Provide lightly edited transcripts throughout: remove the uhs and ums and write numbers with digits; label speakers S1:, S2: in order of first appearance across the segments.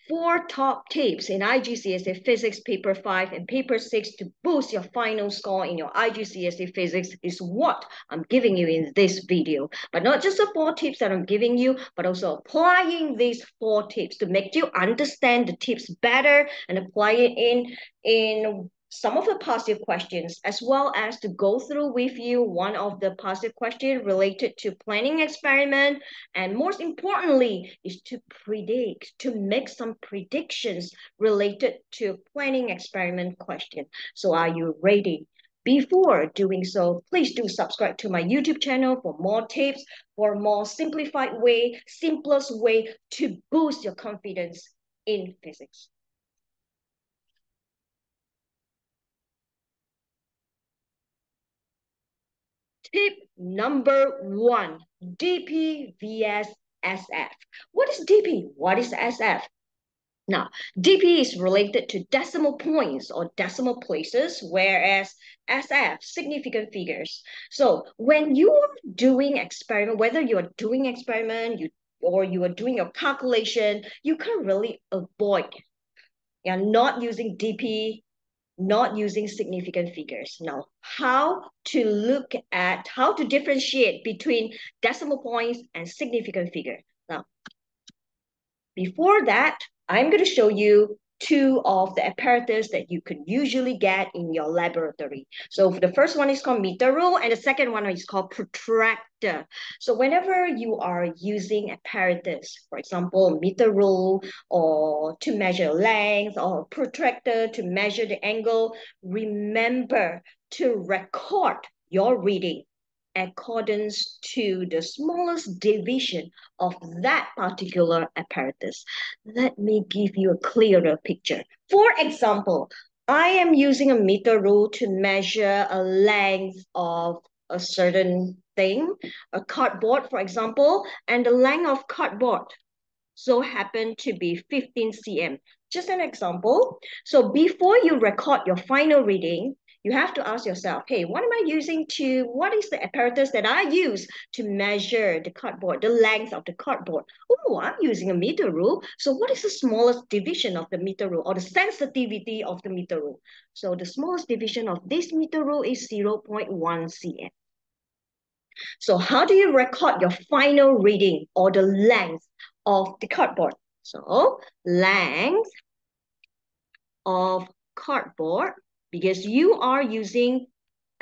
S1: 4 top tips in IGCSE Physics Paper 5 and Paper 6 to boost your final score in your IGCSE Physics is what I'm giving you in this video. But not just the 4 tips that I'm giving you, but also applying these 4 tips to make you understand the tips better and apply it in some of the positive questions, as well as to go through with you one of the positive questions related to planning experiment, and most importantly is to predict, to make some predictions related to planning experiment question. So are you ready? Before doing so, please do subscribe to my YouTube channel for more tips, for a more simplified way, simplest way to boost your confidence in physics. Tip number 1, DP vs SF. What is DP? What is SF? Now, DP is related to decimal points or decimal places, whereas SF, significant figures. So when you are doing experiment, whether you are doing experiment, or you are doing your calculation, you can really avoid not using DP, not using significant figures. Now, how to differentiate between decimal points and significant figure. Now, before that, I'm going to show you 2 of the apparatus that you could usually get in your laboratory. So the first one is called meter rule, and the second one is called protractor. So whenever you are using apparatus, for example, meter rule, or to measure length, or protractor to measure the angle, remember to record your reading accordance to the smallest division of that particular apparatus. Let me give you a clearer picture. For example, I am using a meter rule to measure a length of a certain thing, a cardboard, for example, and the length of cardboard so happen to be 15 cm. Just an example. So before you record your final reading, you have to ask yourself, hey, what is the apparatus that I use to measure the cardboard, the length of the cardboard? Oh, I'm using a meter rule. So what is the smallest division of the meter rule, or the sensitivity of the meter rule? So the smallest division of this meter rule is 0.1 cm. So how do you record your final reading or the length of the cardboard? So length of cardboard, because you are using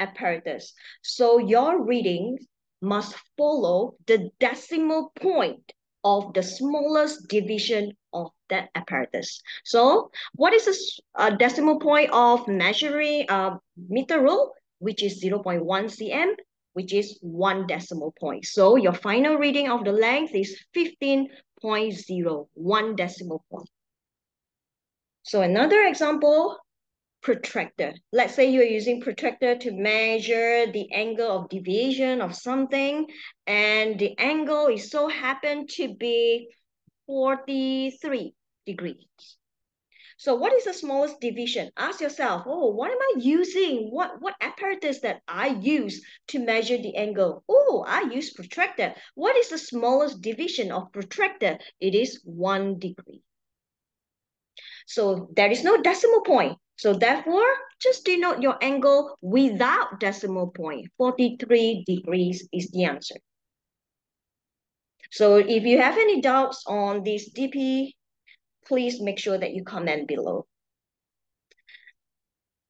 S1: apparatus. So your reading must follow the decimal point of the smallest division of that apparatus. So what is a decimal point of measuring meter rule, which is 0.1 cm, which is 1 decimal point. So your final reading of the length is 15.0, 1 decimal point. So another example, protractor. Let's say you're using protractor to measure the angle of deviation of something, and the angle is so happen to be 43 degrees. So what is the smallest division? Ask yourself, oh, what am I using? What apparatus that I use to measure the angle? Oh, I use protractor. What is the smallest division of protractor? It is 1 degree. So there is no decimal point. So therefore, just denote your angle without decimal point. 43 degrees is the answer. So if you have any doubts on this DP, please make sure that you comment below.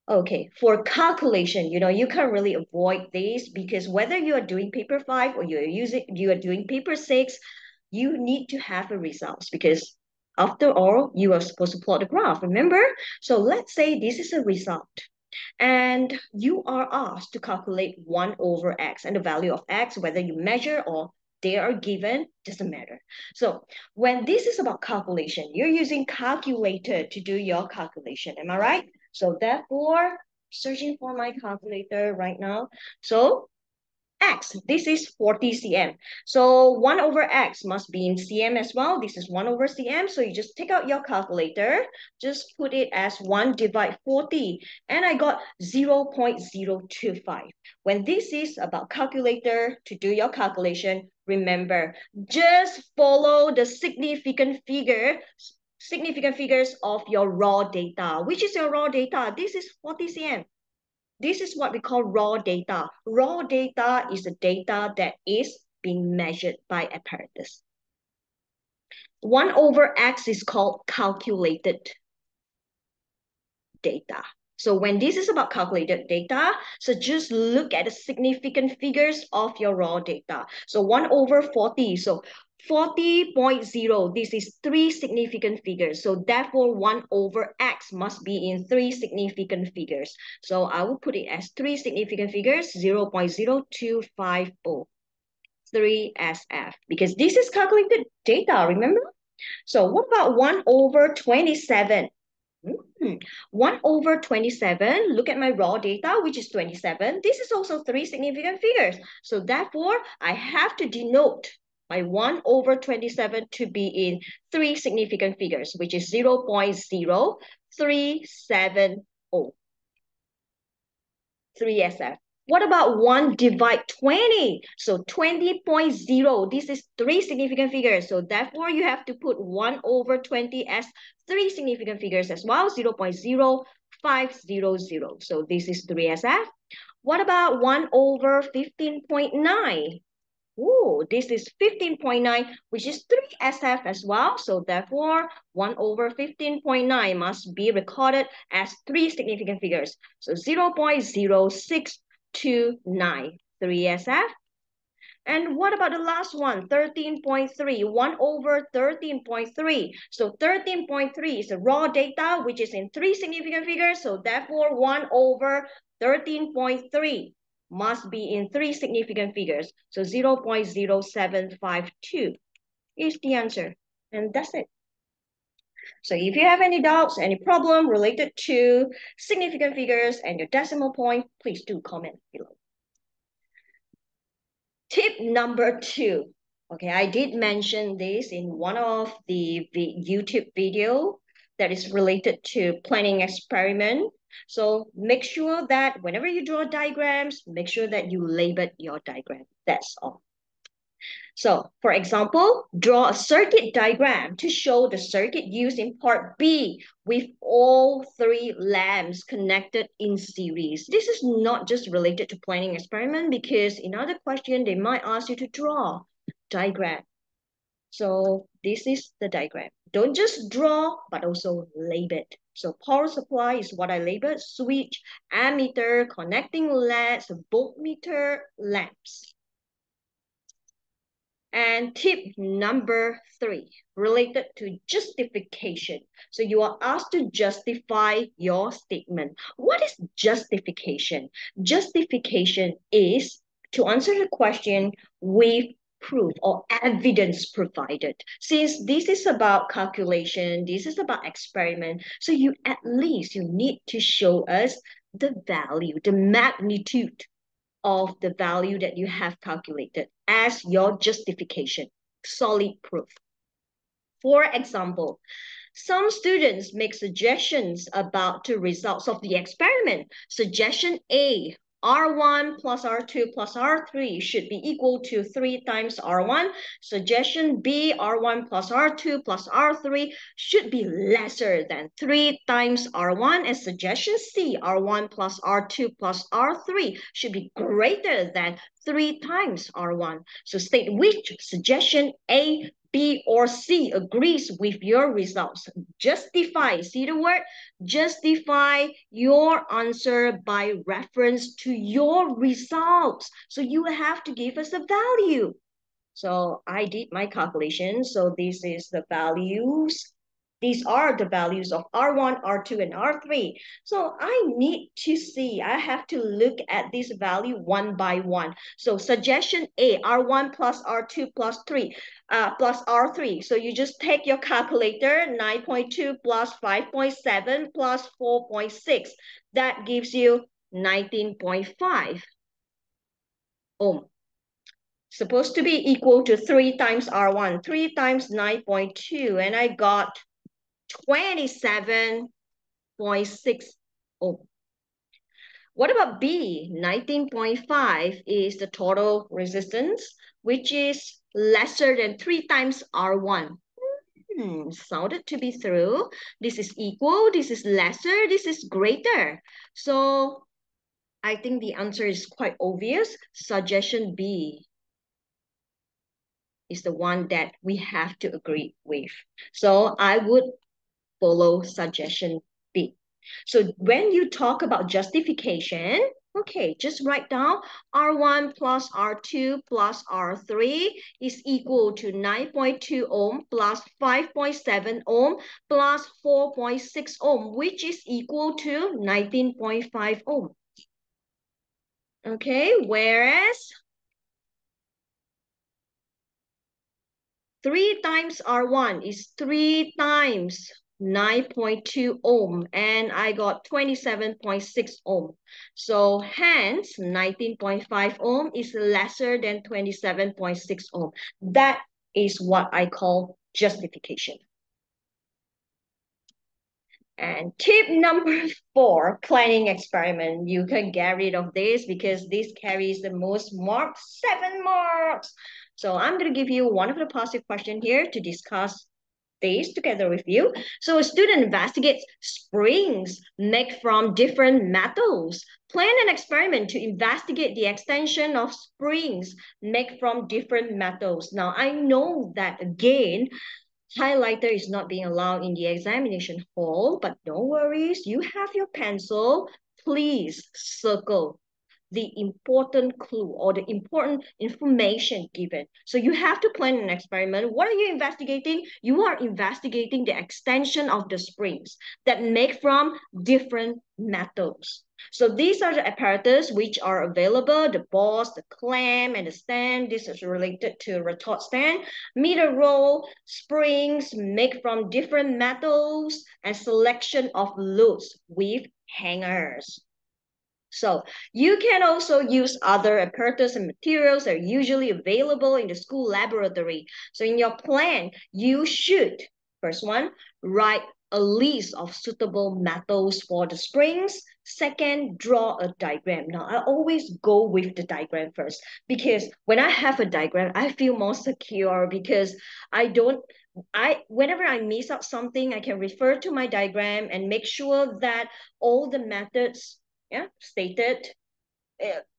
S1: Okay, for calculation, you can't really avoid this, because whether you are doing paper 5 or you are doing paper 6, you need to have a results, because after all, you are supposed to plot the graph, remember? So let's say this is a result, and you are asked to calculate 1 over x, and the value of x, whether you measure or they are given, doesn't matter. So when this is about calculation, you're using calculator to do your calculation, am I right? So therefore, searching for my calculator right now. So x, this is 40 cm. So 1 over x must be in cm as well. This is 1 over cm. So you just take out your calculator, just put it as 1 divide 40, and I got 0.025. When this is about calculator to do your calculation, remember, just follow the significant figure significant figures of your raw data. Which is your raw data? This is 40 cm. This is what we call raw data. Raw data is the data that is being measured by apparatus. 1 over x is called calculated data. So when this is about calculated data, so just look at the significant figures of your raw data. So 1 over 40, so 40.0, this is 3 significant figures. So therefore 1 over x must be in 3 significant figures. So I will put it as 3 significant figures, 0.0250, 3SF, because this is calculated data, remember? So what about 1 over 27? 1 over 27, look at my raw data, which is 27. This is also 3 significant figures. So therefore, I have to denote my 1 over 27 to be in 3 significant figures, which is 0.0370, 3SF. What about 1 divide 20? So 20.0, this is 3 significant figures. So therefore, you have to put 1 over 20 as 3 significant figures as well, 0.0500. So this is 3SF. What about 1 over 15.9? Oh, this is 15.9, which is 3SF as well. So therefore, 1 over 15.9 must be recorded as 3 significant figures. So 0.0629, 3SF. And what about the last one, 13.3, 1 over 13.3. So 13.3 is the raw data, which is in 3 significant figures. So therefore, 1 over 13.3 must be in 3 significant figures. So 0.0752 is the answer. And that's it. So if you have any doubts, any problem related to significant figures and your decimal point, please do comment below. Tip number 2. Okay, I did mention this in one of the YouTube video that is related to planning experiment. So make sure that whenever you draw diagrams, make sure that you label your diagram. That's all. So for example, draw a circuit diagram to show the circuit used in part B with all 3 lamps connected in series. This is not just related to planning experiment because in other question, they might ask you to draw diagram. So this is the diagram. Don't just draw, but also label it. So power supply is what I labeled, switch, ammeter, connecting LEDs, voltmeter, lamps. And tip number 3, related to justification. So you are asked to justify your statement. What is justification? Justification is to answer the question with proof or evidence provided. Since this is about calculation, this is about experiment, so you at least you need to show us the value, the magnitude of the value that you have calculated as your justification, solid proof. For example, some students make suggestions about the results of the experiment. Suggestion A, R1 plus R2 plus R3 should be equal to 3 times R1. Suggestion B, R1 plus R2 plus R3 should be lesser than 3 times R1. And suggestion C, R1 plus R2 plus R3 should be greater than 3 times R1. So state which suggestion A, B, or C agrees with your results. Justify, see the word? Justify your answer by reference to your results. So you have to give us a value. So I did my calculation. So this is the values. These are the values of R1, R2, and R3. So I need to see, I have to look at this value one by one. So suggestion A, R1 plus R2 plus 3, plus R3. So you just take your calculator, 9.2 plus 5.7 plus 4.6. That gives you 19.5 ohm. Supposed to be equal to 3 times R1, 3 times 9.2, and I got 27.6 ohm. What about B? 19.5 is the total resistance, which is lesser than 3 times R1. Sounded to be true. This is equal, this is lesser, this is greater. So I think the answer is quite obvious. Suggestion B is the one that we have to agree with. So I would follow suggestion B. So when you talk about justification, okay, just write down R1 plus R2 plus R3 is equal to 9.2 ohm plus 5.7 ohm plus 4.6 ohm, which is equal to 19.5 ohm. Okay, whereas 3 times R1 is 3 times 9.2 ohm, and I got 27.6 ohm. So hence 19.5 ohm is lesser than 27.6 ohm. That is what I call justification. And tip number 4, planning experiment. You can get rid of this because this carries the most marks, 7 marks. So I'm going to give you one of the positive questions here to discuss this together with you. So a student investigates springs made from different metals. Plan an experiment to investigate the extension of springs made from different metals. Now, I know that again, highlighter is not being allowed in the examination hall, but no worries. You have your pencil. Please circle the important clue or the important information given. So you have to plan an experiment. What are you investigating? You are investigating the extension of the springs that make from different metals. So these are the apparatus which are available, the boss, the clamp, and the stand. This is related to retort stand, meter roll, springs made from different metals, and selection of loads with hangers. So you can also use other apparatus and materials that are usually available in the school laboratory. So in your plan, you should, first one, write a list of suitable metals for the springs. Second, draw a diagram. Now, I always go with the diagram first because when I have a diagram, I feel more secure because whenever I miss out something, I can refer to my diagram and make sure that all the methods stated,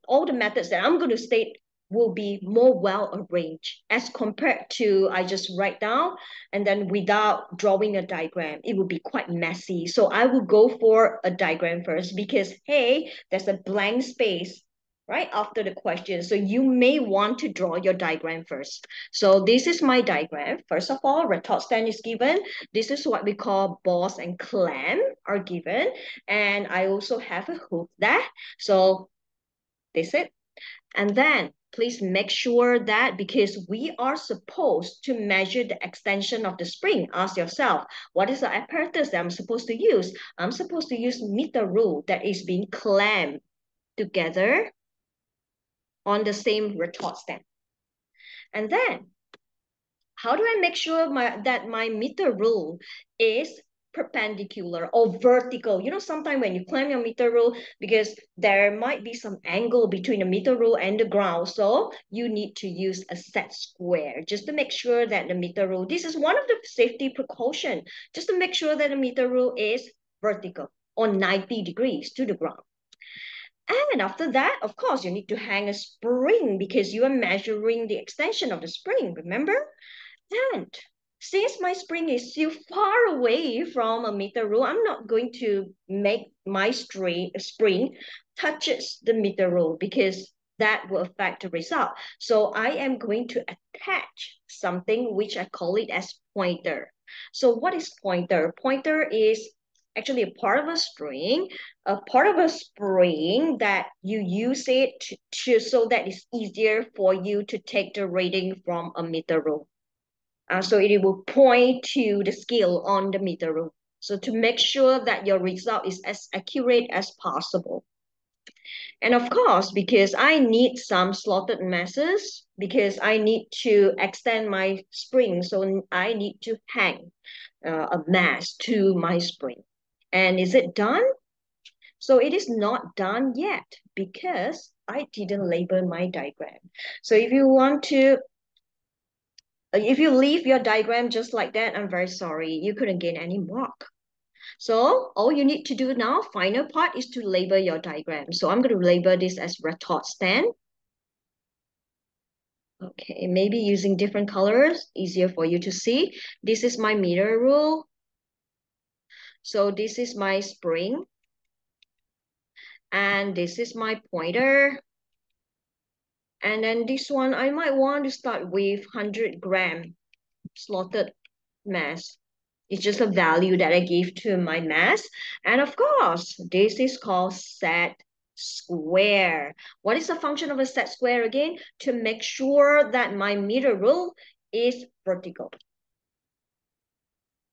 S1: all the methods that I'm going to state will be more well arranged as compared to I just write down and then without drawing a diagram, it would be quite messy. So I will go for a diagram first because, hey, there's a blank space right after the question. So you may want to draw your diagram first. So this is my diagram. First of all, retort stand is given. This is what we call boss and clamp are given. And I also have a hook there. So this it. And then please make sure that because we are supposed to measure the extension of the spring, ask yourself, what is the apparatus that I'm supposed to use? I'm supposed to use meter rule that is being clamped together on the same retort stand. And then, how do I make sure that my meter rule is perpendicular or vertical? You know, sometimes when you clamp your meter rule, because there might be some angle between the meter rule and the ground, so you need to use a set square just to make sure that the meter rule, this is one of the safety precaution, just to make sure that the meter rule is vertical or 90 degrees to the ground. And after that, of course, you need to hang a spring because you are measuring the extension of the spring, remember? And since my spring is still far away from a meter rule, I'm not going to make my spring touches the meter rule because that will affect the result. So I am going to attach something which I call it as pointer. So what is pointer? Pointer is actually a part of a spring that you use it so that it's easier for you to take the reading from a meter rule. So it will point to the scale on the meter rule. So to make sure that your result is as accurate as possible. And of course, because I need some slotted masses, because I need to extend my spring, so I need to hang a mass to my spring. And is it done? So it is not done yet because I didn't label my diagram. So if you want to If you leave your diagram just like that, I'm very sorry. You couldn't gain any mark. So all you need to do now, final part, is to label your diagram. So I'm going to label this as retort stand. Okay, maybe using different colors, easier for you to see. This is my meter rule. So this is my spring. And this is my pointer. And then this one, I might want to start with 100-gram slotted mass. It's just a value that I give to my mass. And of course, this is called set square. What is the function of a set square again? To make sure that my meter rule is vertical.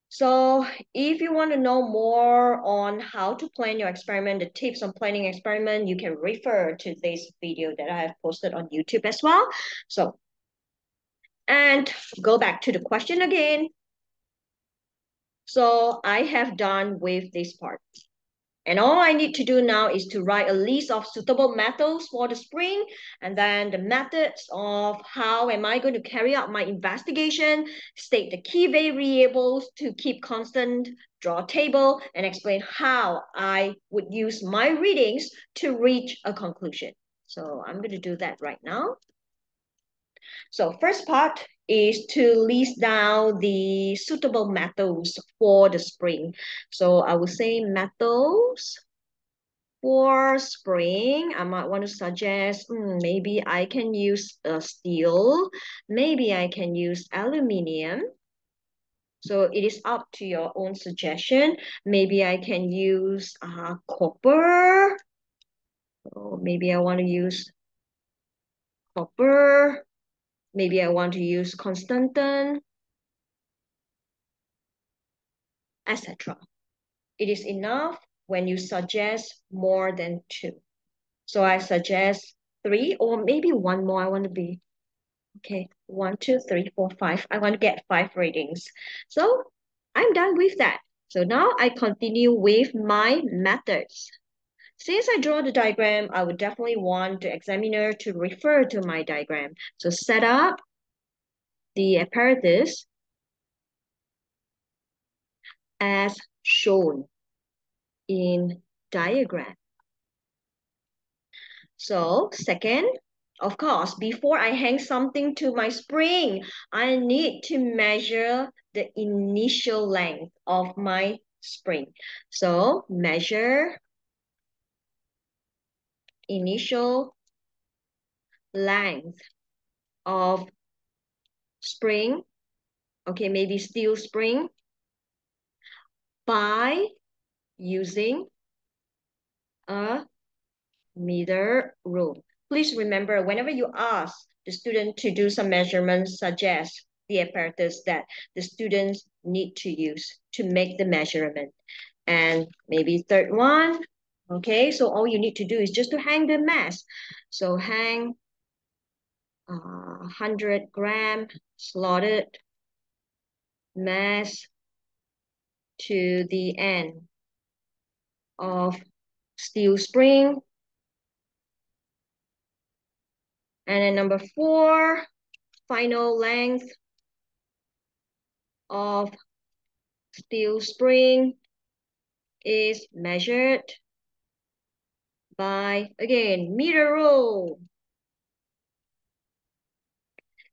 S1: So if you want to know more on how to plan your experiment, the tips on planning experiment, you can refer to this video that I have posted on YouTube as well. So, and go back to the question again. So I have done with this part. And all I need to do now is to write a list of suitable methods for the spring, and then the methods of how am I going to carry out my investigation, state the key variables to keep constant, draw a table, and explain how I would use my readings to reach a conclusion. So I'm going to do that right now. So first part is to list down the suitable methods for the spring. So I would say methods for spring. I might want to suggest maybe I can use steel, maybe I can use aluminium. So it is up to your own suggestion. Maybe I can use copper. So maybe I want to use copper. Maybe I want to use constantan, etc. It is enough when you suggest more than two. So I suggest three or maybe one more. I want to be, okay, 1, 2, 3, 4, 5. I want to get 5 ratings. So I'm done with that. So now I continue with my methods. Since I draw the diagram, I would definitely want the examiner to refer to my diagram. So set up the apparatus as shown in diagram. So second, of course, before I hang something to my spring, I need to measure the initial length of my spring. So measure initial length of spring, okay, maybe steel spring, by using a meter rule. Please remember, whenever you ask the student to do some measurements, suggest the apparatus that the students need to use to make the measurement. And maybe third one, okay, so all you need to do is just to hang the mass. So hang 100-gram slotted mass to the end of steel spring. And then number 4, final length of steel spring is measured by, again, meter rule.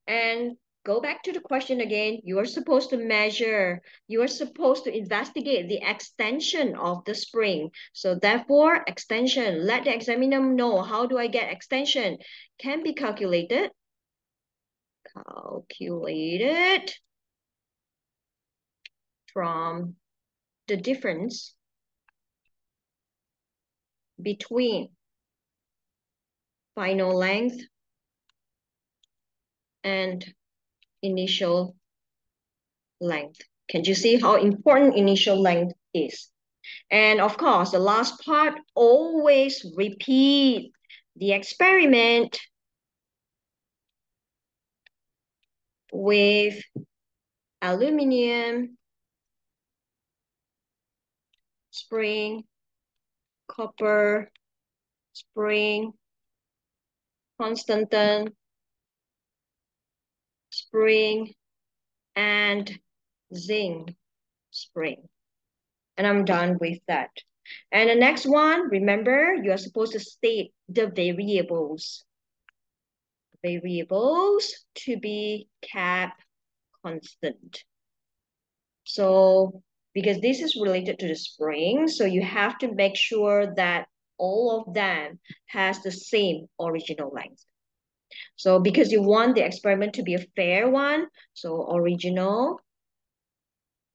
S1: And go back to the question again. You are supposed to measure, you are supposed to investigate the extension of the spring. So therefore, extension, let the examiner know, how do I get extension? Can be calculated. Calculated from the difference between final length and initial length. Can you see how important initial length is? And of course, the last part, always repeat the experiment with aluminium, spring, copper, spring, constantan, spring, and zinc spring. And I'm done with that. And the next one, remember, you are supposed to state the variables to be kept constant. So because this is related to the spring, so you have to make sure that all of them has the same original length. So because you want the experiment to be a fair one, so original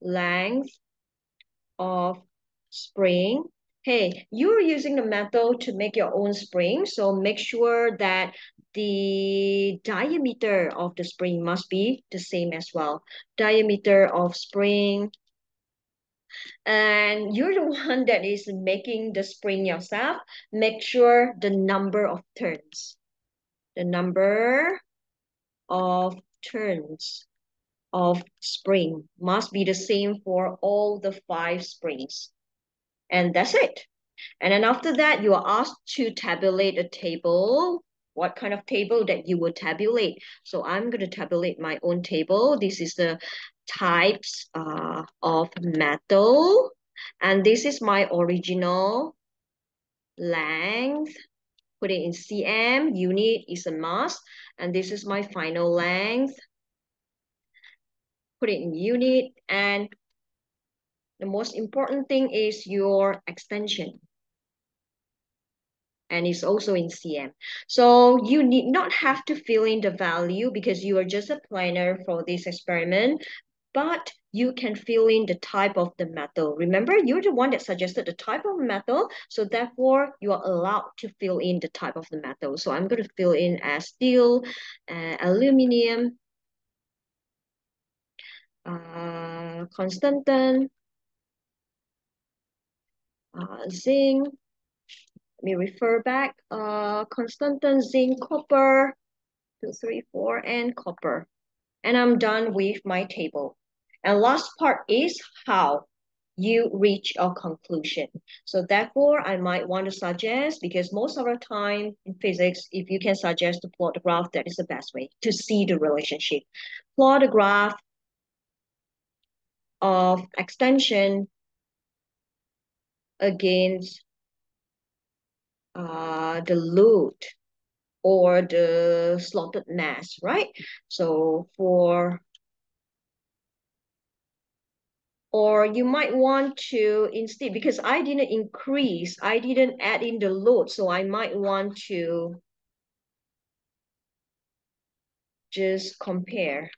S1: length of spring. Hey, you're using the metal to make your own spring, so make sure that the diameter of the spring must be the same as well. Diameter of spring, and you're the one that is making the spring yourself. Make sure the number of turns, the number of turns of spring must be the same for all the 5 springs. And that's it. And then after that, you are asked to tabulate a table. What kind of table that you will tabulate? So I'm going to tabulate my own table. This is the types of metal. And this is my original length. Put it in cm. Unit is a mass. And this is my final length. Put it in unit. And the most important thing is your extension. And it's also in cm. So you need not have to fill in the value because you are just a planner for this experiment, but you can fill in the type of the metal. Remember, you're the one that suggested the type of metal, so therefore you are allowed to fill in the type of the metal. So I'm going to fill in as steel, aluminum, constantan, zinc. Let me refer back. Constantan, zinc, copper, 2, 3, 4, and copper. And I'm done with my table. And last part is how you reach a conclusion. So therefore, I might want to suggest, because most of the time in physics, if you can suggest to plot the graph, that is the best way to see the relationship. Plot a graph of extension against the load or the slotted mass, right? So or you might want to instead, because I didn't add in the load, so I might want to just compare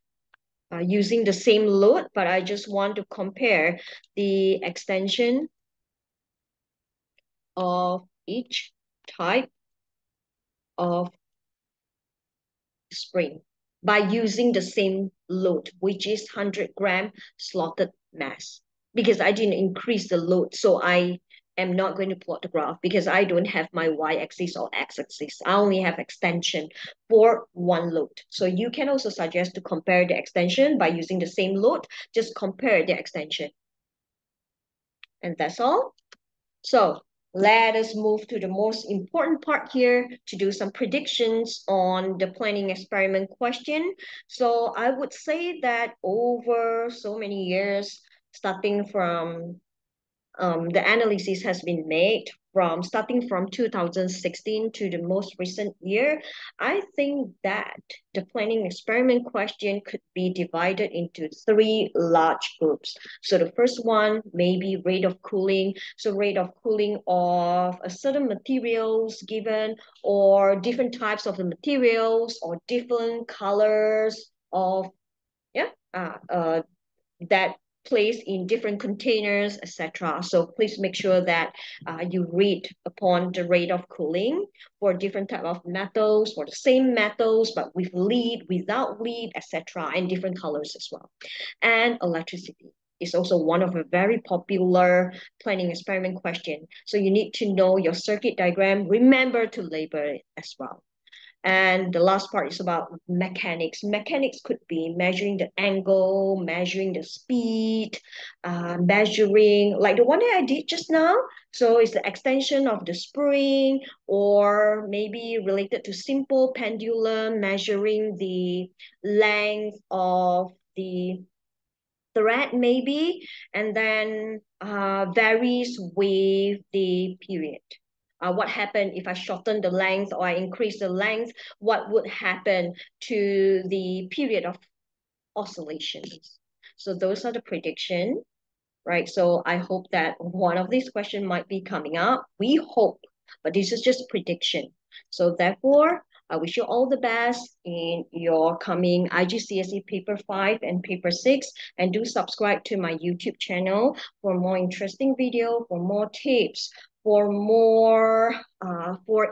S1: using the same load, but I just want to compare the extension of each type of spring by using the same load, which is 100-gram slotted mass. Because I didn't increase the load, so I am not going to plot the graph because I don't have my y-axis or x-axis. I only have extension for one load. So you can also suggest to compare the extension by using the same load. Just compare the extension. And that's all. So let us move to the most important part here to do some predictions on the planning experiment question. So I would say that over so many years, starting from the analysis has been made from starting from 2016 to the most recent year. I think that the planning experiment question could be divided into 3 large groups. So the first one may be rate of cooling. So rate of cooling of a certain materials given, or different types of the materials, or different colors of that placed in different containers, etc. So please make sure that you read upon the rate of cooling for different type of metals, for the same metals, but with lead, without lead, etc., and different colors as well. And electricity is also one of a very popular planning experiment question. So you need to know your circuit diagram. Remember to label it as well. And the last part is about mechanics. Mechanics could be measuring the angle, measuring the speed, measuring like the one that I did just now. So it's the extension of the spring, or maybe related to simple pendulum, measuring the length of the thread maybe, and then varies with the period. What happened if I shorten the length or I increase the length? What would happen to the period of oscillations? So those are the prediction, right? So I hope that one of these questions might be coming up. We hope, but this is just prediction. So therefore, I wish you all the best in your coming IGCSE Paper 5 and Paper 6. And do subscribe to my YouTube channel for more interesting video, for more tips, for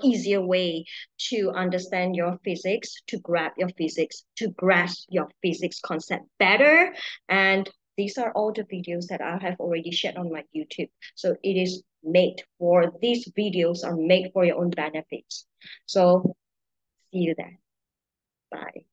S1: easier way to understand your physics, to grasp your physics concept better. And these are all the videos that I have already shared on my YouTube. So these videos are made for your own benefits. So see you there. Bye.